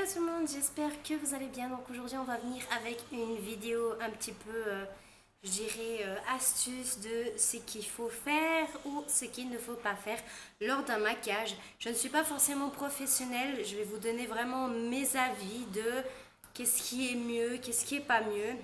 Hello tout le monde, j'espère que vous allez bien. Donc aujourd'hui on va venir avec une vidéo un petit peu, je dirais, astuce de ce qu'il faut faire ou ce qu'il ne faut pas faire lors d'un maquillage. Je ne suis pas forcément professionnelle, je vais vous donner vraiment mes avis de qu'est-ce qui est mieux, qu'est-ce qui est pas mieux.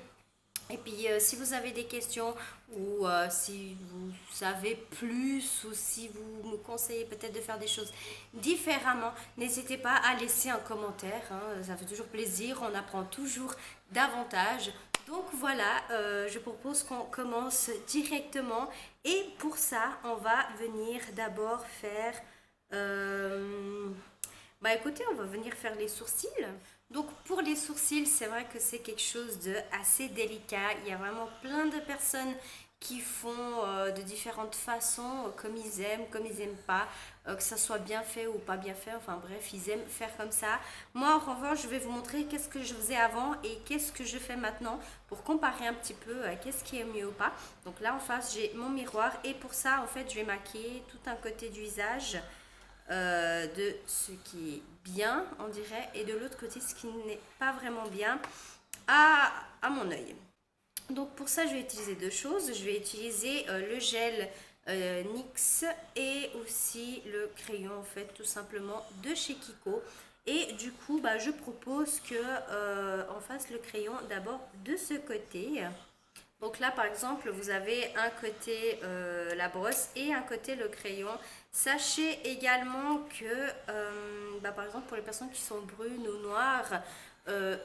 Et puis, si vous avez des questions ou si vous savez plus ou si vous me conseillez peut-être de faire des choses différemment, n'hésitez pas à laisser un commentaire, hein, ça fait toujours plaisir, on apprend toujours davantage. Donc voilà, je propose qu'on commence directement. Et pour ça, on va venir d'abord faire... bah écoutez, on va venir faire les sourcils. Donc pour les sourcils, c'est vrai que c'est quelque chose de assez délicat. Il y a vraiment plein de personnes qui font de différentes façons, comme ils aiment, comme ils n'aiment pas, que ça soit bien fait ou pas bien fait. Enfin bref, ils aiment faire comme ça. Moi, en revanche, je vais vous montrer qu'est-ce que je faisais avant et qu'est-ce que je fais maintenant pour comparer un petit peu qu'est-ce qui est mieux ou pas. Donc là, en face, j'ai mon miroir et pour ça, en fait, je vais maquiller tout un côté du visage de ce qui est bien, on dirait, et de l'autre côté, ce qui n'est pas vraiment bien à mon œil. Donc pour ça, je vais utiliser deux choses. Je vais utiliser le gel NYX et aussi le crayon, en fait, tout simplement de chez Kiko. Et du coup, bah, je propose que on fasse le crayon d'abord de ce côté. Donc là, par exemple, vous avez un côté la brosse et un côté le crayon. Sachez également que, bah, par exemple, pour les personnes qui sont brunes ou noires, euh,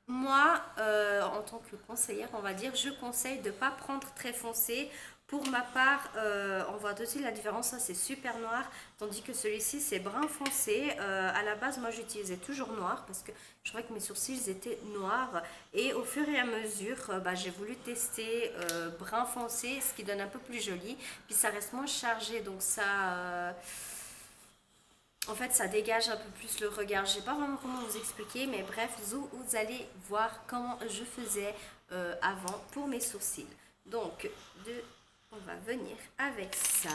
moi, en tant que conseillère, on va dire, je conseille de ne pas prendre très foncé. Pour ma part, on voit tout de suite la différence, ça c'est super noir, tandis que celui-ci c'est brun foncé. À la base, moi j'utilisais toujours noir parce que je trouvais que mes sourcils étaient noirs. Et au fur et à mesure, bah, j'ai voulu tester brun foncé, ce qui donne un peu plus joli. Puis ça reste moins chargé, donc ça... en fait, ça dégage un peu plus le regard. Je sais pas vraiment comment vous expliquer, mais bref, vous allez voir comment je faisais avant pour mes sourcils. Donc, on va venir avec ça.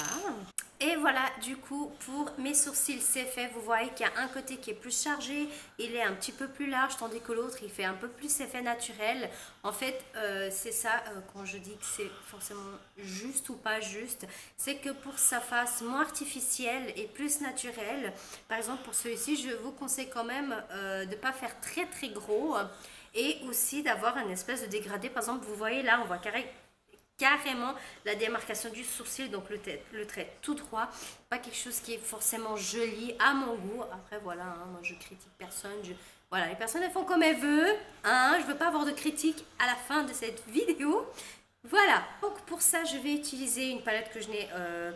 Et voilà, du coup, pour mes sourcils, c'est fait. Vous voyez qu'il y a un côté qui est plus chargé, il est un petit peu plus large, tandis que l'autre, il fait un peu plus effet naturel. En fait, c'est ça, quand je dis que c'est forcément juste ou pas juste, c'est que pour que ça fasse moins artificiel et plus naturel, par exemple, pour celui-ci, je vous conseille quand même de ne pas faire très très gros et aussi d'avoir un espèce de dégradé. Par exemple, vous voyez là, on voit carrément la démarcation du sourcil, donc le trait tout droit, pas quelque chose qui est forcément joli à mon goût. Après voilà, hein, moi je critique personne, voilà, les personnes elles font comme elles veulent, hein, je veux pas avoir de critique à la fin de cette vidéo. Voilà, donc pour ça je vais utiliser une palette que je n'ai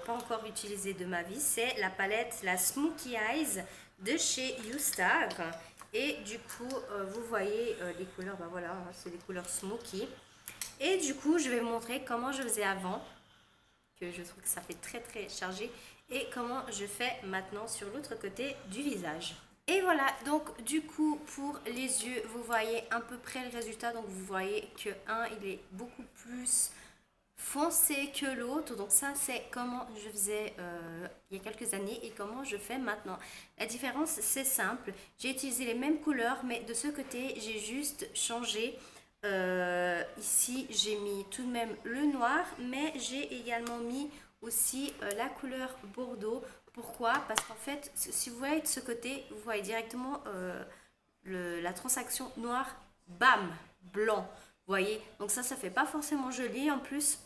pas encore utilisée de ma vie, c'est la palette la Smokey Eyes de chez YouStar. Et du coup, vous voyez les couleurs, bah voilà, hein, c'est les couleurs Smoky. Et du coup, je vais vous montrer comment je faisais avant, que je trouve que ça fait très très chargé, et comment je fais maintenant sur l'autre côté du visage. Et voilà, donc du coup, pour les yeux, vous voyez à peu près le résultat. Donc vous voyez que un, il est beaucoup plus foncé que l'autre. Donc ça, c'est comment je faisais il y a quelques années et comment je fais maintenant. La différence, c'est simple. J'ai utilisé les mêmes couleurs, mais de ce côté, j'ai juste changé. Ici, j'ai mis tout de même le noir, mais j'ai également mis aussi la couleur bordeaux. Pourquoi? Parce qu'en fait, si vous voyez de ce côté, vous voyez directement la transaction noire, bam, blanc. Vous voyez? Donc ça fait pas forcément joli. En plus,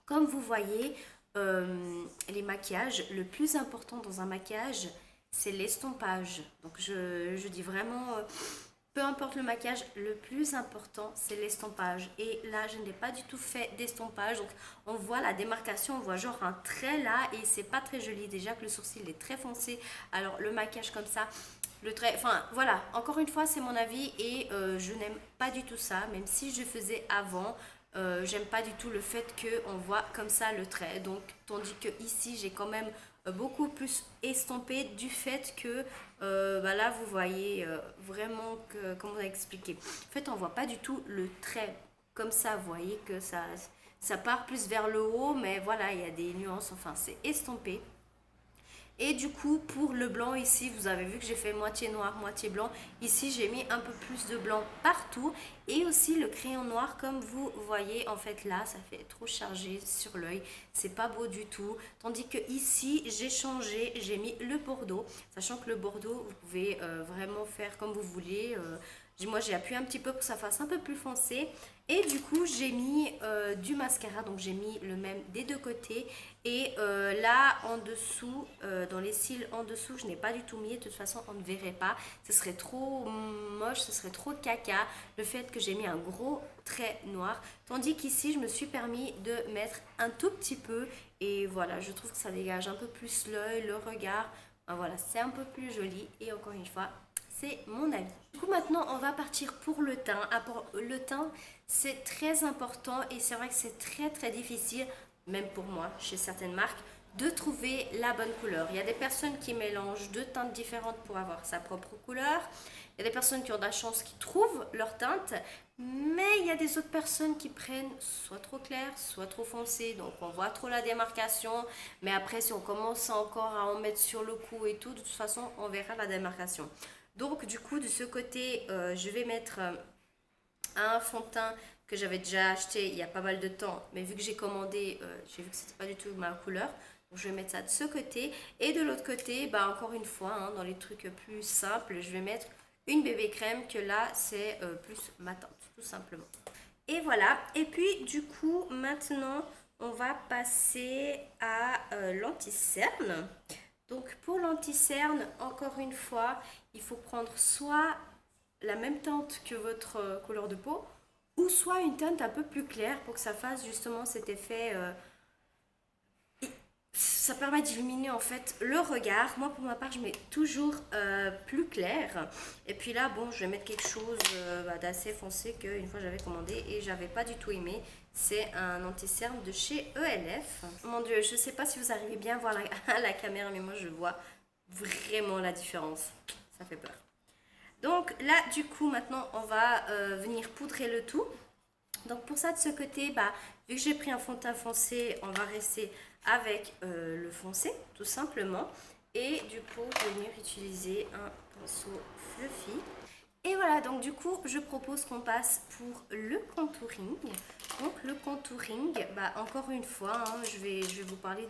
comme vous voyez, les maquillages, le plus important dans un maquillage, c'est l'estompage. Donc je dis vraiment, peu importe le maquillage, le plus important, c'est l'estompage. Et là, je n'ai pas du tout fait d'estompage. Donc on voit la démarcation, on voit genre un trait là et c'est pas très joli. Déjà que le sourcil est très foncé. Alors le maquillage comme ça, le trait, enfin voilà, encore une fois, c'est mon avis et je n'aime pas du tout ça, même si je faisais avant. J'aime pas du tout le fait qu'on voit comme ça le trait. Donc, tandis que ici, j'ai quand même beaucoup plus estompé du fait que bah là, vous voyez vraiment que, comment expliquer. En fait, on voit pas du tout le trait comme ça. Vous voyez que ça part plus vers le haut, mais voilà, il y a des nuances. Enfin, c'est estompé. Et du coup, pour le blanc ici, vous avez vu que j'ai fait moitié noir, moitié blanc. Ici, j'ai mis un peu plus de blanc partout. Et aussi le crayon noir, comme vous voyez, en fait là, ça fait trop chargé sur l'œil. C'est pas beau du tout. Tandis que ici, j'ai changé, j'ai mis le bordeaux. Sachant que le bordeaux, vous pouvez vraiment faire comme vous voulez. Moi, j'ai appuyé un petit peu pour que ça fasse un peu plus foncé. Et du coup, j'ai mis du mascara. Donc, j'ai mis le même des deux côtés. Et là, en dessous, dans les cils en dessous, je n'ai pas du tout mis. De toute façon, on ne verrait pas. Ce serait trop moche, ce serait trop caca. Le fait que j'ai mis un gros trait noir. Tandis qu'ici, je me suis permis de mettre un tout petit peu. Et voilà, je trouve que ça dégage un peu plus l'œil, le regard. Enfin, voilà, c'est un peu plus joli. Et encore une fois, c'est mon avis. Du coup, maintenant, on va partir pour le teint. Le teint, c'est très important et c'est vrai que c'est très difficile, même pour moi, chez certaines marques, de trouver la bonne couleur. Il y a des personnes qui mélangent deux teintes différentes pour avoir sa propre couleur. Il y a des personnes qui ont de la chance qui trouvent leur teinte, mais il y a des autres personnes qui prennent soit trop clair, soit trop foncé, donc on voit trop la démarcation. Mais après, si on commence encore à en mettre sur le cou et tout, de toute façon, on verra la démarcation. Donc du coup, de ce côté, je vais mettre un fond de teint que j'avais déjà acheté il y a pas mal de temps, mais vu que j'ai commandé, j'ai vu que c'était pas du tout ma couleur. Donc je vais mettre ça de ce côté. Et de l'autre côté, bah encore une fois, hein, dans les trucs plus simples, je vais mettre une bébé crème que là, c'est plus ma teinte, tout simplement. Et voilà. Et puis du coup, maintenant, on va passer à l'anti-cerne. Donc pour l'anti-cerne, encore une fois, il faut prendre soit la même teinte que votre couleur de peau, ou soit une teinte un peu plus claire pour que ça fasse justement cet effet. Ça permet d'illuminer en fait le regard. Moi pour ma part je mets toujours plus clair. Et puis là bon je vais mettre quelque chose d'assez foncé qu'une fois j'avais commandé et j'avais pas du tout aimé. C'est un anti-cerne de chez ELF. Mon dieu, je sais pas si vous arrivez bien à voir la caméra, mais moi je vois vraiment la différence. Ça fait peur. Donc là du coup maintenant on va venir poudrer le tout. Donc pour ça de ce côté, bah, vu que j'ai pris un fond de teint foncé, on va rester avec le foncé tout simplement. Et du coup je vais venir utiliser un pinceau fluffy. Et voilà, donc du coup je propose qu'on passe pour le contouring. Donc le contouring, bah, encore une fois, hein, je vais vous parler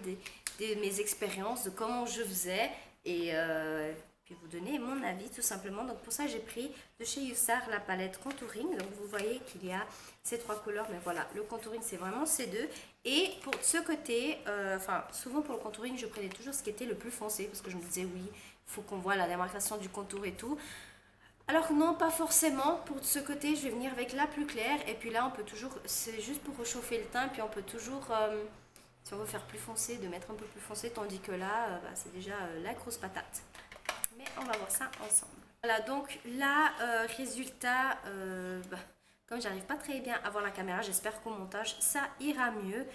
de mes expériences, de comment je faisais et puis vous donner mon avis tout simplement. Donc pour ça j'ai pris de chez Youssar la palette contouring. Donc vous voyez qu'il y a ces trois couleurs, mais voilà, le contouring c'est vraiment ces deux. Et pour ce côté, enfin souvent pour le contouring je prenais toujours ce qui était le plus foncé parce que je me disais oui, il faut qu'on voit la démarcation du contour et tout. Alors non, pas forcément. Pour ce côté, je vais venir avec la plus claire. Et puis là, on peut toujours, c'est juste pour réchauffer le teint. Puis on peut toujours, si on veut faire plus foncé, de mettre un peu plus foncé. Tandis que là, bah, c'est déjà la grosse patate. Mais on va voir ça ensemble. Voilà, donc là, résultat, bah, comme j'arrive pas très bien à voir la caméra, j'espère qu'au montage, ça ira mieux.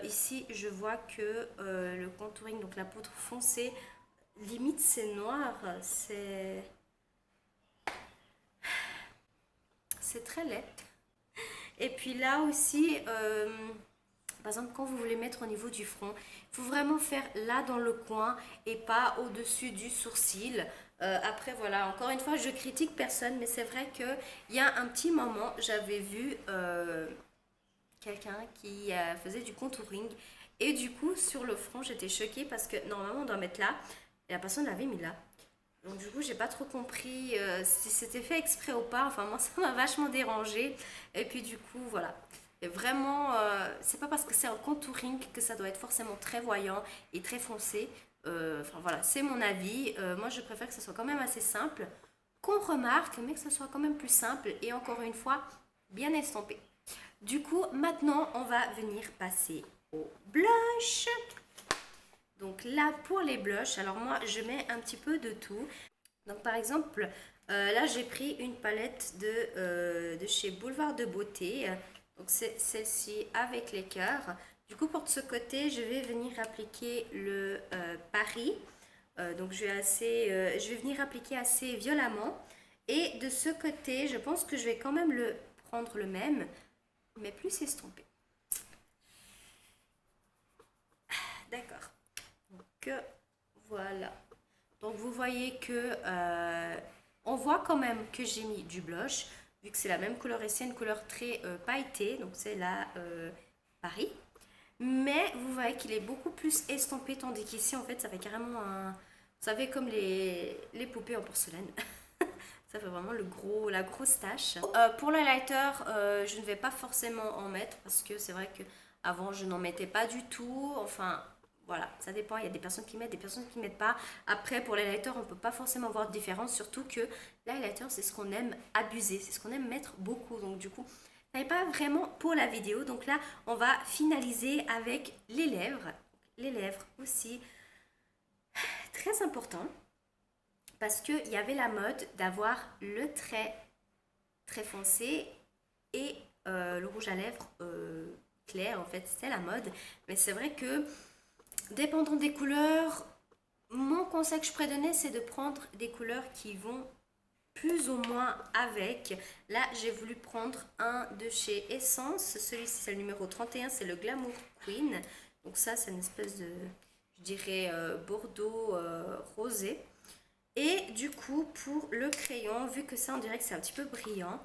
Ici, je vois que le contouring, donc la poudre foncée, limite c'est noir. C'est très laid. Et puis là aussi, par exemple, quand vous voulez mettre au niveau du front, il faut vraiment faire là dans le coin et pas au-dessus du sourcil. Après, voilà, encore une fois, je critique personne, mais c'est vrai qu'il y a un petit moment, j'avais vu quelqu'un qui faisait du contouring. Et du coup, sur le front, j'étais choquée parce que normalement, on doit mettre là. Et la personne l'avait mis là. Donc du coup, j'ai pas trop compris si c'était fait exprès ou pas. Enfin, moi, ça m'a vachement dérangé. Et puis du coup, voilà. Et vraiment, c'est pas parce que c'est un contouring que ça doit être forcément très voyant et très foncé. Enfin voilà, c'est mon avis. Moi, je préfère que ce soit quand même assez simple, qu'on remarque, mais que ce soit quand même plus simple et encore une fois, bien estampé. Du coup, maintenant, on va venir passer au blush. Donc là, pour les blushs, alors moi, je mets un petit peu de tout. Donc par exemple, là, j'ai pris une palette de chez Boulevard de Beauté. Donc c'est celle-ci avec les cœurs. Du coup, pour ce côté, je vais venir appliquer le Paris. Donc je vais venir appliquer assez violemment. Et de ce côté, je pense que je vais quand même prendre le même, mais plus estompé. D'accord. Donc Voilà. Donc vous voyez que on voit quand même que j'ai mis du blush, vu que c'est la même couleur et c'est une couleur très pailletée, donc c'est la Paris. Mais vous voyez qu'il est beaucoup plus estompé, tandis qu'ici en fait ça fait carrément un... Vous savez comme les poupées en porcelaine. Ça fait vraiment la grosse tache. Pour l'highlighter, je ne vais pas forcément en mettre parce que c'est vrai que avant je n'en mettais pas du tout. Enfin, voilà, ça dépend. Il y a des personnes qui mettent, des personnes qui mettent pas. Après, pour l'highlighter, on ne peut pas forcément voir de différence. Surtout que l'highlighter, c'est ce qu'on aime abuser, c'est ce qu'on aime mettre beaucoup. Donc du coup, ça n'est pas vraiment pour la vidéo. Donc là, on va finaliser avec les lèvres. Les lèvres aussi, très important. Parce qu'il y avait la mode d'avoir le trait très foncé et le rouge à lèvres clair. En fait, c'est la mode. Mais c'est vrai que, dépendant des couleurs, mon conseil que je pourrais donner, c'est de prendre des couleurs qui vont plus ou moins avec. Là, j'ai voulu prendre un de chez Essence. Celui-ci, c'est le numéro 31, c'est le Glamour Queen. Donc ça, c'est une espèce de, je dirais, bordeaux rosé. Et du coup, pour le crayon, vu que ça, on dirait que c'est un petit peu brillant,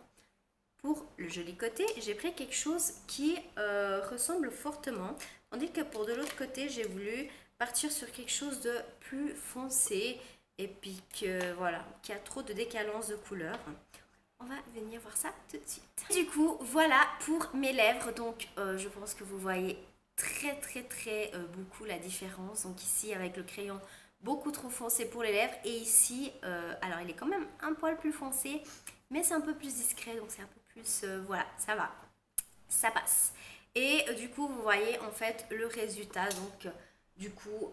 pour le joli côté, j'ai pris quelque chose qui ressemble fortement. Tandis que pour de l'autre côté, j'ai voulu partir sur quelque chose de plus foncé et puis que, voilà, qui a trop de décalance de couleurs. On va venir voir ça tout de suite. Du coup, voilà pour mes lèvres. Donc, je pense que vous voyez très beaucoup la différence. Donc ici, avec le crayon beaucoup trop foncé pour les lèvres. Et ici, alors il est quand même un poil plus foncé, mais c'est un peu plus discret. Donc c'est un peu plus, voilà, ça va. Ça passe. Et du coup, vous voyez en fait le résultat. Donc, du coup,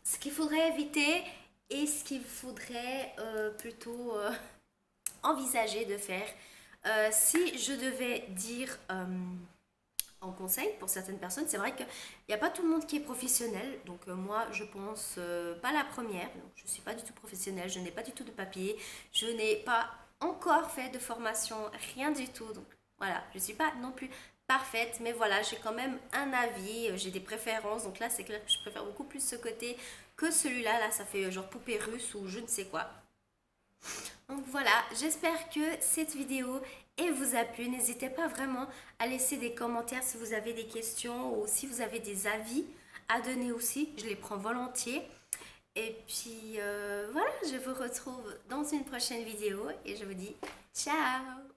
ce qu'il faudrait éviter et ce qu'il faudrait plutôt envisager de faire. Si je devais dire en conseil pour certaines personnes, c'est vrai qu'il n'y a pas tout le monde qui est professionnel. Donc moi, je pense pas la première. Donc, je ne suis pas du tout professionnelle, je n'ai pas du tout de papier, je n'ai pas encore fait de formation, rien du tout. Donc voilà, je ne suis pas non plus parfaite, mais voilà, j'ai quand même un avis, j'ai des préférences. Donc là, c'est clair que je préfère beaucoup plus ce côté que celui-là. Là, ça fait genre poupée russe ou je ne sais quoi. Donc voilà, j'espère que cette vidéo vous a plu. N'hésitez pas vraiment à laisser des commentaires si vous avez des questions ou si vous avez des avis à donner aussi. Je les prends volontiers. Et puis voilà, je vous retrouve dans une prochaine vidéo et je vous dis ciao!